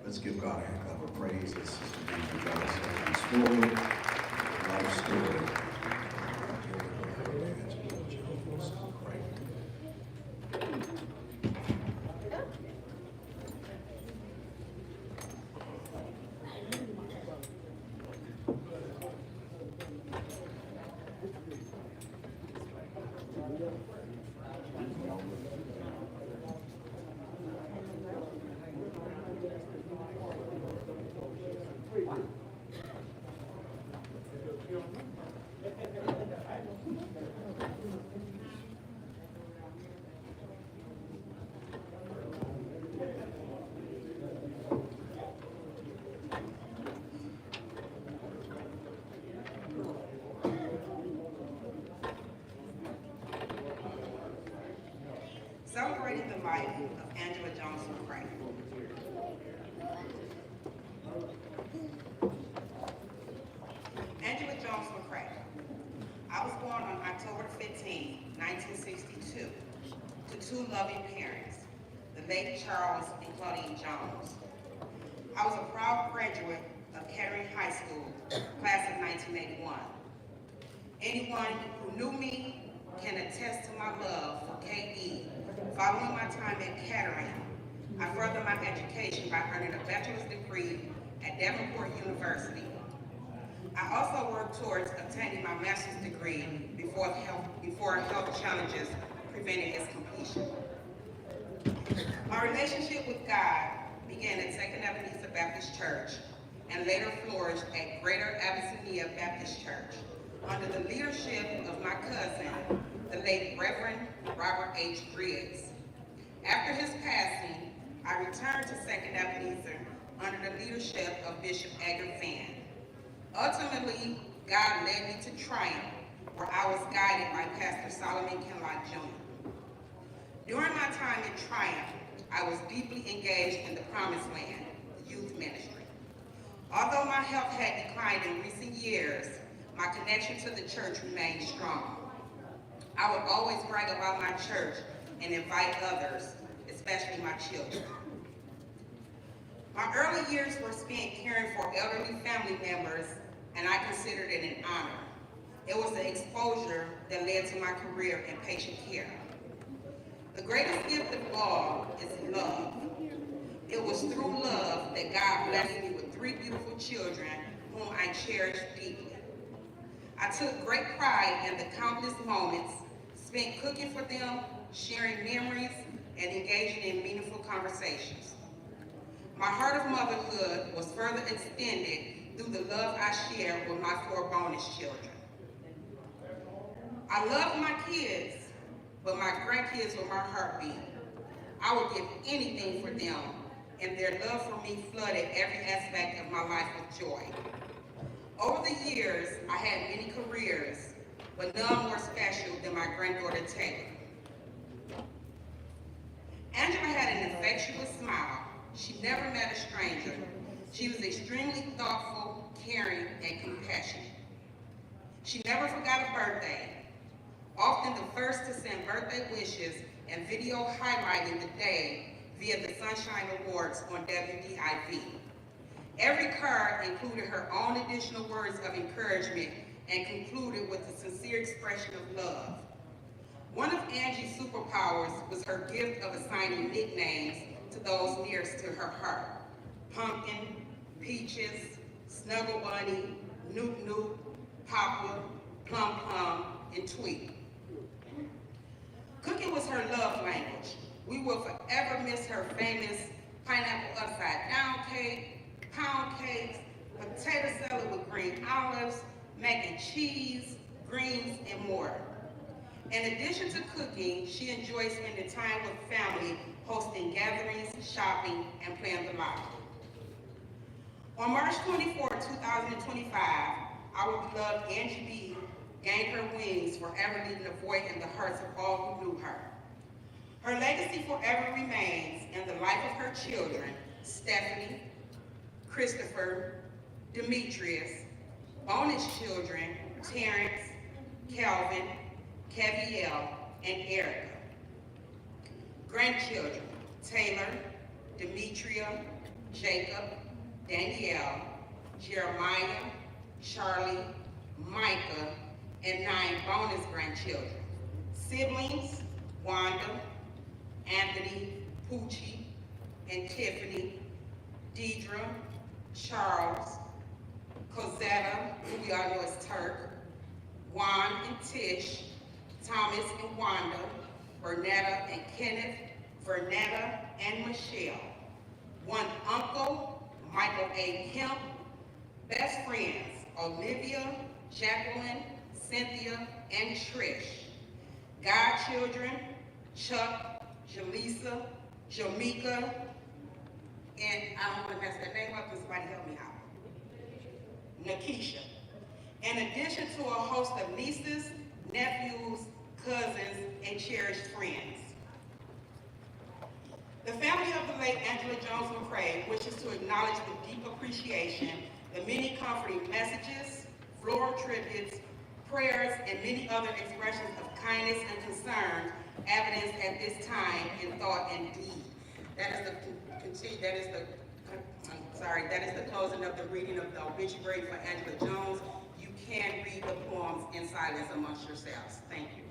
Let's give God a hand clap of praise as Sister Andrew Johnson comes forward. Life story. Celebrating the life of Angela Johnson Cray. Angela Johnson Cray. I was born on October 15, 1962, to two loving parents, the late Charles and Claudine Jones. I was a proud graduate of Kettering High School, class of 1981. Anyone who knew me can attest to my love for KE. Following my time at Kettering, I furthered my education by earning a bachelor's degree at Davenport University. I also worked towards obtaining my master's degree before health challenges prevented its completion. My relationship with God began at Second Ebenezer Baptist Church and later flourished at Greater Abyssinia Baptist Church under the leadership of my cousin, the late Reverend Robert H. Griggs. After his passing, I returned to Second Ebenezer under the leadership of Bishop Edgar Fan. Ultimately, God led me to Triumph, where I was guided by Pastor Solomon Kenlock Jr. During my time at Triumph, I was deeply engaged in the Promised Land, the youth ministry. Although my health had declined in recent years, my connection to the church remained strong. I would always brag about my church and invite others, especially my children. My early years were spent caring for elderly family members, and I considered it an honor. It was the exposure that led to my career in patient care. The greatest gift of all is love. It was through love that God blessed me with 3 beautiful children whom I cherish deeply. I took great pride in the countless moments spent cooking for them, sharing memories, and engaging in meaningful conversations. My heart of motherhood was further extended through the love I shared with my 4 bonus children. I loved my kids, but my grandkids were my heartbeat. I would give anything for them, and their love for me flooded every aspect of my life with joy. Over the years, I had many careers, but none more special than my granddaughter Taylor. Angela had an infectious smile. She never met a stranger. She was extremely thoughtful, caring, and compassionate. She never forgot a birthday, often the first to send birthday wishes and video highlighting the day via the Sunshine Awards on WDIV. Every card included her own additional words of encouragement and concluded with a sincere expression of love. One of Angie's superpowers was her gift of assigning nicknames to those nearest to her heart. Pumpkin, Peaches, Snuggle Bunny, Noop Noop, Poplar, Plum Plum, and Tweet. Cooking was her love language. We will forever miss her famous pineapple upside down cake, pound cakes, potato salad with green olives, mac and cheese, greens, and more. In addition to cooking, she enjoys spending time with family, hosting gatherings, shopping, and playing the lottery. On March 24, 2025, our beloved Angie B gained her wings, forever leaving a void in the hearts of all who knew her. Her legacy forever remains in the life of her children, Stephanie, Christopher, Demetrius, bonus children, Terrence, Calvin, Caviel, and Erica. Grandchildren, Taylor, Demetria, Jacob, Danielle, Jeremiah, Charlie, Micah, and 9 bonus grandchildren. Siblings, Wanda, Anthony, Poochie, and Tiffany, Deidre, Charles, Cosetta, who we all know as Turk, Juan and Tish, Thomas and Wanda, Vernetta and Kenneth, Vernetta and Michelle. One uncle, Michael A. Kemp. Best friends, Olivia, Jacqueline, Cynthia, and Trish. Godchildren, Chuck, Jaleesa, Jamaica, and I don't want to mess that name up, but somebody help me out. Nakisha. In addition to a host of nieces, nephews, cousins, and cherished friends. The family of the late Angela Jones McCray wishes to acknowledge with deep appreciation the many comforting messages, floral tributes, prayers, and many other expressions of kindness and concern evidenced at this time in thought and deed. That is the closing of the reading of the obituary for Angela Jones. You can read the poems in silence amongst yourselves. Thank you.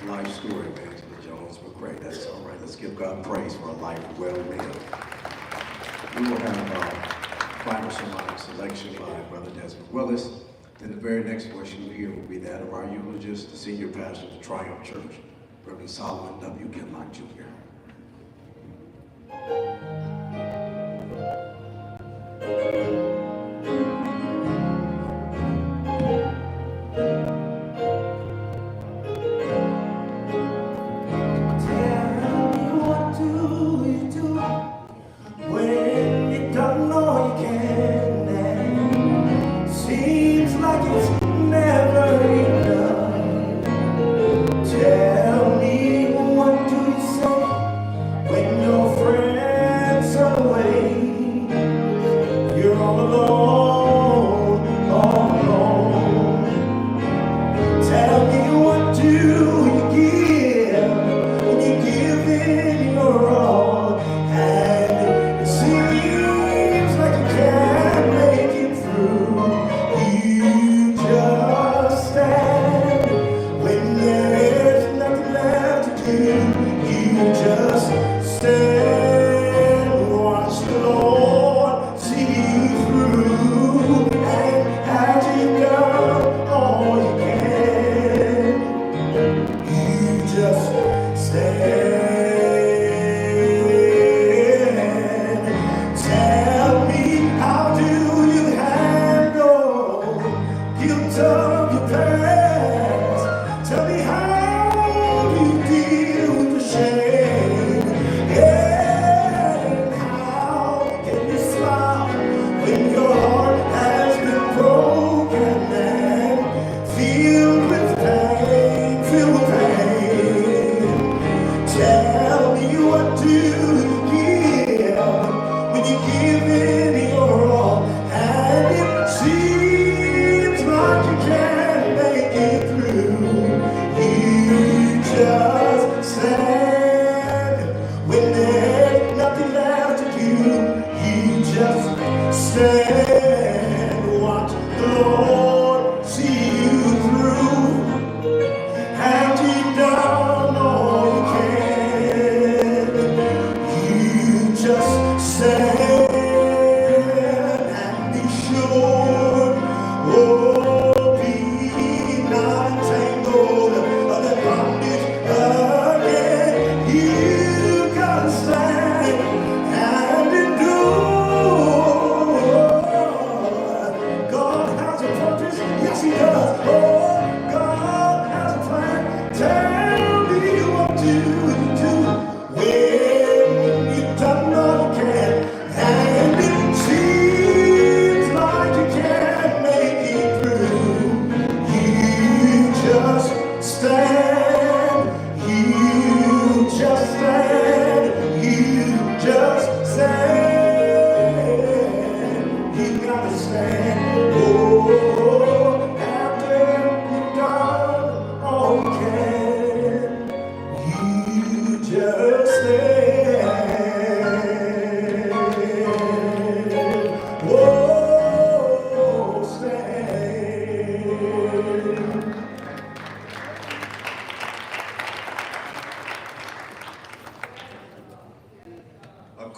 Life story of Angela Jones McCray. That's all right. Let's give God praise for a life well lived. We will have final sermon selection by Brother Desmond Willis. Then the very next voice you will hear will be that of our eulogist, the senior pastor of the Triumph Church, Reverend Solomon W. Kinlock Jr. Filled with pain,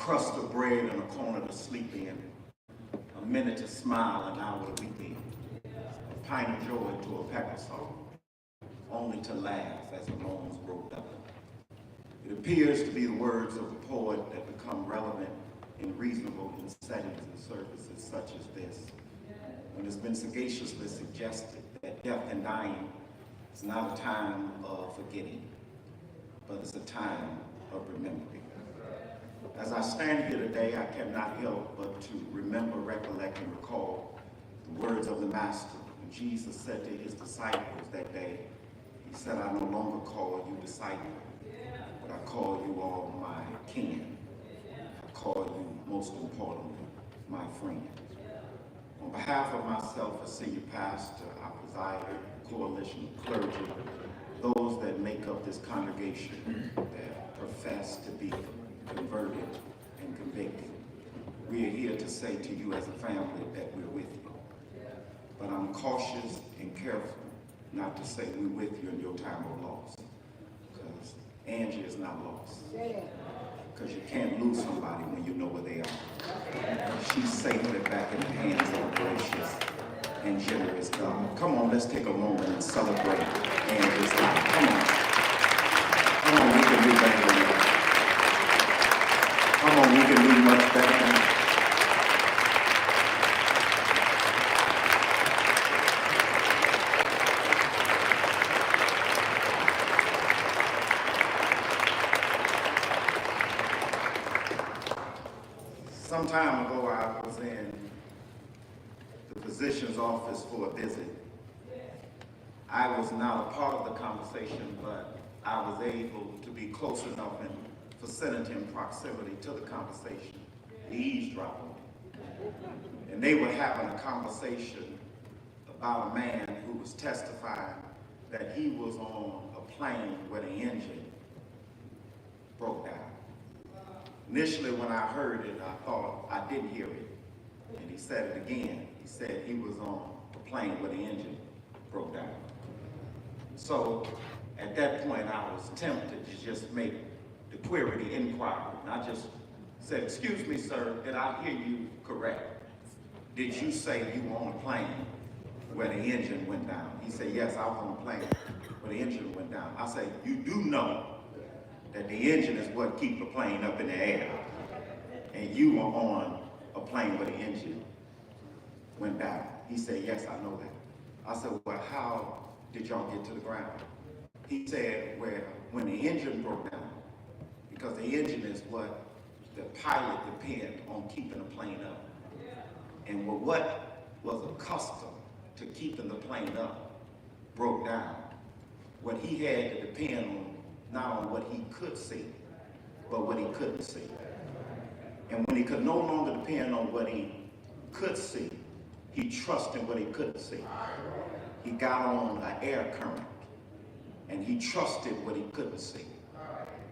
crust of bread and a corner to sleep in, a minute to smile, an hour to weep in, a pint of joy to a pack of salt, only to laugh as the moans grow double. It appears to be the words of a poet that become relevant and reasonable in settings and services such as this, when it's been sagaciously suggested that death and dying is not a time of forgetting, but it's a time of remembering. As I stand here today, I cannot help but to remember, recollect, and recall the words of the Master when Jesus said to his disciples that day, he said, I no longer call you disciples, but I call you all my kin. I call you, most importantly, my friend. On behalf of myself as senior pastor, our presider, coalition of clergy, those that make up this congregation that profess to be converted and convicted, we are here to say to you as a family that we're with you. But I'm cautious and careful not to say we're with you in your time of loss, because Angie is not lost. Because you can't lose somebody when you know where they are. She's safely back in the hands of a gracious and generous God. Come on, let's take a moment and celebrate Angie's life. Come on. Come on, we can do better than that. Come on, we can do much better than that. Some time ago, I was in the physician's office for a visit. I was not a part of the conversation, but I was able to be close enough in vicinity and proximity to the conversation, eavesdropping. And they were having a conversation about a man who was testifying that he was on a plane where the engine broke down. Initially, when I heard it, I thought I didn't hear it. And he said it again. He said he was on a plane where the engine broke down. So at that point, I was tempted to just make the query, the inquiry. And I just said, excuse me, sir, did I hear you correct? Did you say you were on a plane where the engine went down? He said, yes, I was on a plane where the engine went down. I said, you do know that the engine is what keeps the plane up in the air, and you were on a plane where the engine went down. He said, yes, I know that. I said, well, how did y'all get to the ground? He said, well, when the engine broke down, because the engine is what the pilot depends on keeping the plane up. And what was accustomed to keeping the plane up broke down. What he had to depend on, not on what he could see, but what he couldn't see. And when he could no longer depend on what he could see, he trusted what he couldn't see. He got on an air current, and he trusted what he couldn't see.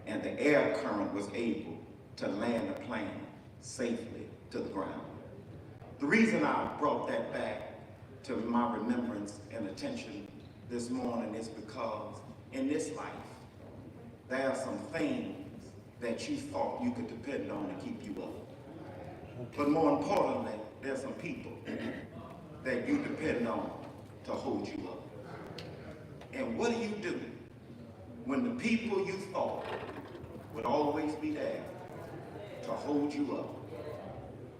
And the air current was able to land the plane safely to the ground. The reason I brought that back to my remembrance and attention this morning is because in this life, there are some things that you thought you could depend on to keep you up. But more importantly, there's some people that you depend on to hold you up. And what do when the people you thought would always be there to hold you up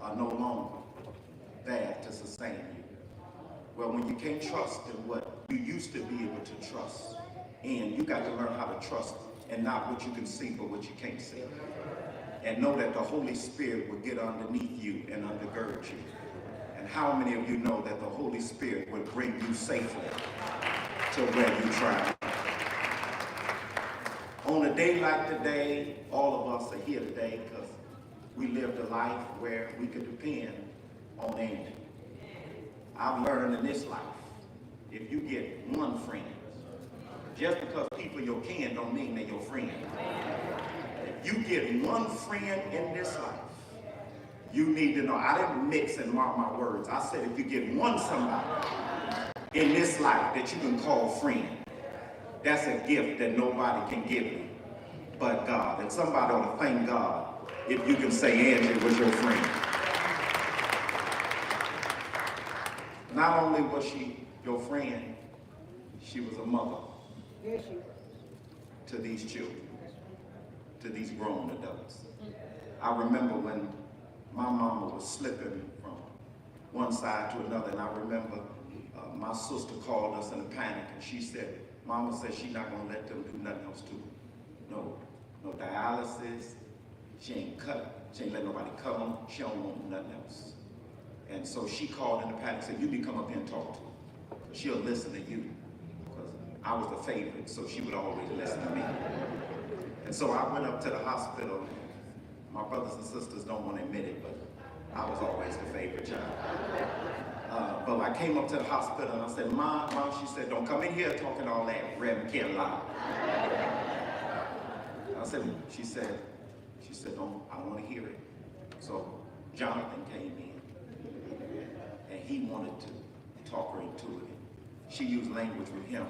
are no longer there to sustain you? Well, when you can't trust in what you used to be able to trust in, you got to learn how to trust and not what you can see, but what you can't see. And know that the Holy Spirit will get underneath you and undergird you. And how many of you know that the Holy Spirit will bring you safely to where you travel? On a day like today, all of us are here today because we lived a life where we could depend on Angie. I've learned in this life, if you get one friend, just because people your kin don't mean they're your friend. If you get one friend in this life, you need to know. I didn't mix and mark my words. I said if you get one somebody in this life that you can call friend, that's a gift that nobody can give you but God. And somebody ought to thank God if you can say Angie was your friend. Not only was she your friend, she was a mother to these children, to these grown adults. I remember when my mama was slipping from one side to another, and I remember my sister called us in a panic, and she said, Mama said she's not gonna let them do nothing else to her. No dialysis, she ain't let nobody cut them, she don't want nothing else. And so she called in a panic and said, you need to come up here and talk to her. She'll listen to you, because I was the favorite, so she would always listen to me. And so I went up to the hospital. My brothers and sisters don't want to admit it, but I was always the favorite child. But I came up to the hospital and I said, Mom, she said, don't come in here talking all that Reverend Ken loud. She said, I don't want to hear it. So Jonathan came in and he wanted to talk her into it. She used language with him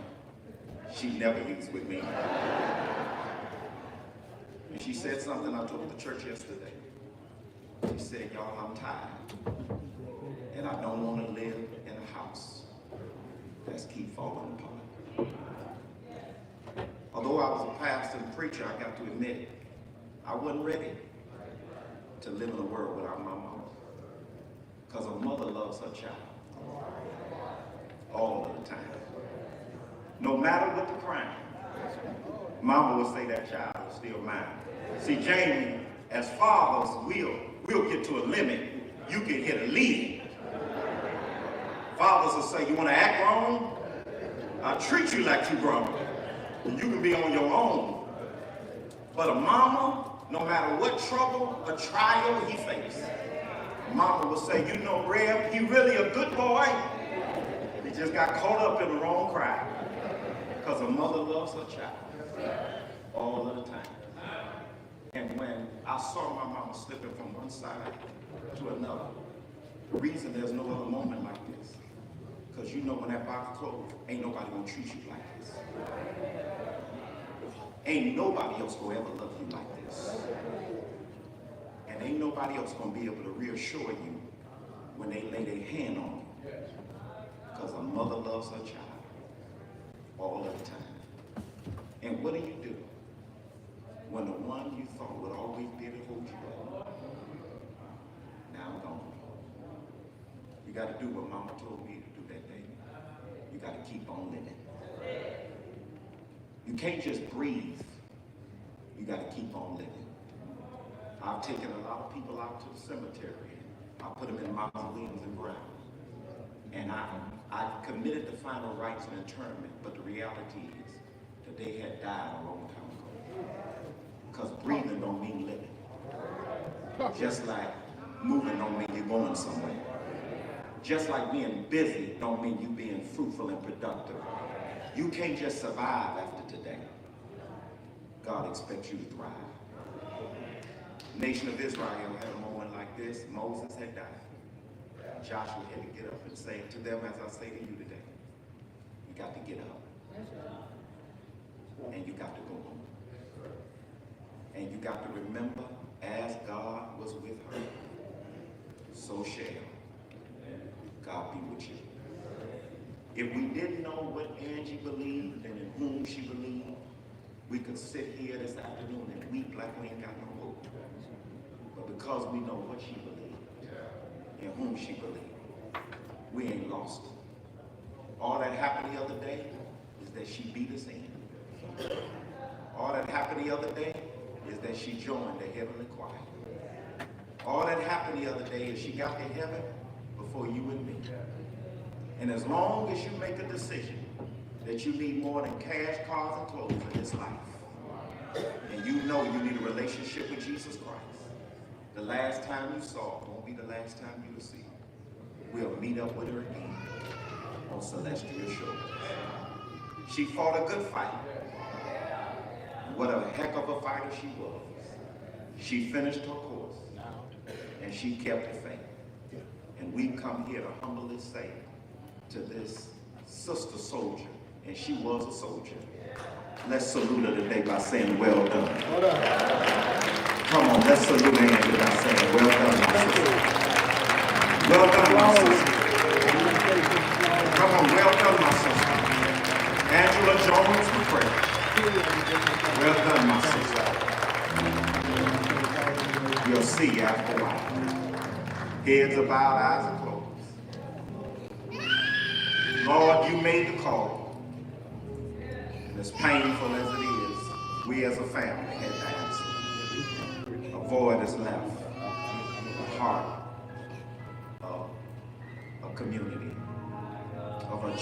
she never used with me. And she said something I told the church yesterday. She said, y'all, I'm tired. And I don't want to live in a house that's keep falling apart. Although I was a pastor and preacher, I got to admit, I wasn't ready to live in a world without my mama. Because a mother loves her child all of the time. No matter what the crime, mama will say that child is still mine. See, Jamie, as fathers, we'll get to a limit. You can hit a lid. Fathers will say, you want to act wrong? I'll treat you like you grown. And you can be on your own. But a mama, no matter what trouble or trial he faces, mama will say, you know, Rev, he really a good boy. He just got caught up in the wrong crowd. Because a mother loves her child all of the time. And when I saw my mama slipping from one side to another, the reason there's no other moment like this, because you know when that box closed, ain't nobody gonna treat you like this. Ain't nobody else gonna ever love you like this. And ain't nobody else gonna be able to reassure you when they lay their hand on you. Because a mother loves her child all of the time. And what do you do when the one you thought would always be able to hold you up, now gone? You got to do what mama told me to do that day. You got to keep on living. You can't just breathe. You got to keep on living. I've taken a lot of people out to the cemetery. I put them in mausoleums and ground. And I committed the final rites and interment, but the reality is that they had died a long time ago. Because breathing don't mean living. Just like moving don't mean you're going somewhere. Just like being busy don't mean you being fruitful and productive. You can't just survive after today. God expects you to thrive. The nation of Israel had a moment like this. Moses had died. Joshua had to get up and say to them, as I say to you today, you got to get up. And you got to go home. And you got to remember, as God was with her, so shall God be with you. If we didn't know what Angie believed and in whom she believed, we could sit here this afternoon and weep like we ain't got no hope. But because we know what she believed, in whom she believed, we ain't lost. All that happened the other day is that she beat us in. All that happened the other day is that she joined the heavenly choir. All that happened the other day is she got to heaven before you and me. And as long as you make a decision that you need more than cash, cars, and clothes in this life, and you know you need a relationship with Jesus Christ, the last time you saw her won't be the last time you will see her. We'll meet up with her again on celestial shores. She fought a good fight. What a heck of a fighter she was. She finished her course, and she kept the faith. And we come here to humbly say to this sister soldier, and she was a soldier, let's salute her today by saying, well done. Come on, let's salute Angie by saying, well done, my sister. Well done, my sister. Come on, well done, my sister. Angela Jones McFall. Well done, my sister. We'll see you after a while. Heads are bowed, eyes are closed. Lord, you made the call. And as painful as it is, we as a family had to answer. A void is left, the heart of a community, of a